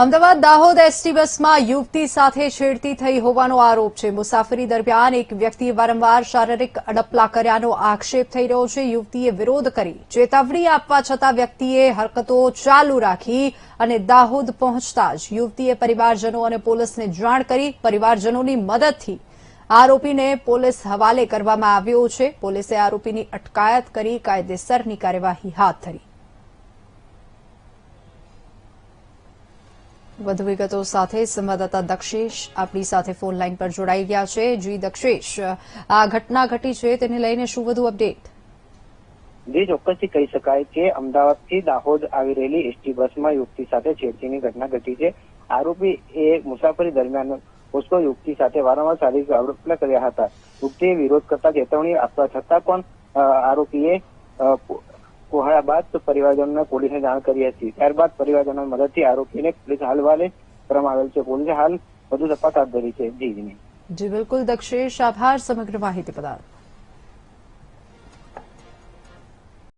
Ahmedabad Dahod ST બસમાં યુવતી સાથે છેડતી થઈ હોવાનો આરોપ છે। મુસાફરી દરમિયાન એક વ્યક્તિએ વારંવાર શારીરિક અડપલા કર્યાનો આક્ષેપ થઈ રહ્યો છે। યુવતીએ વિરોધ કરી ચેતવણી આપવા છતાં વ્યક્તિએ હરકતો ચાલુ રાખી અને દાહોદ પહોંચતા જ યુવતીએ પરિવારજનો અને પોલીસને જાણ કરી। પરિવારજનોની મદદથી આરોપીને પોલીસ હવાલે કરવામાં આવ્યો છે। પોલીસે આરોપીની અટકાયત કરી કાયદેસરની કાર્યવાહી હાથ ધરી। વધુ વિગતો સાથે સંવાદદાતા દક્ષેશ આપણી સાથે ફોન લાઈન પર જોડાઈ ગયા છે। જી દક્ષેશ, આ ઘટના ઘટી છે તેને લઈને શું વધુ અપડેટ? જે ચોક્કસથી કહી શકાય કે અમદાવાદથી દાહોદ આવી રહેલી એસટી બસમાં યુવતી સાથે છેડતીની ઘટના ઘટી છે। આરોપી એ મુસાફરી દરમિયાન પોસ્કો યુવતી સાથે વારંવાર શારીરિક અડપલા કર્યા હતા। યુવતીએ વિરોધ કરતા ચેતવણી આપવા છતાં પણ આરોપીએ કોહળા બાદ પરિવારજનોને પોલીસને જાણ કરી હતી। ત્યારબાદ પરિવારજનોની મદદથી આરોપીને પોલીસ હવાલે કરવામાં આવેલ છે। પોલીસે હાલ વધુ તપાસ હાથ ધરી છે। જી બિલકુલ દક્ષેશ, આભાર સમગ્ર માહિતી બદલ।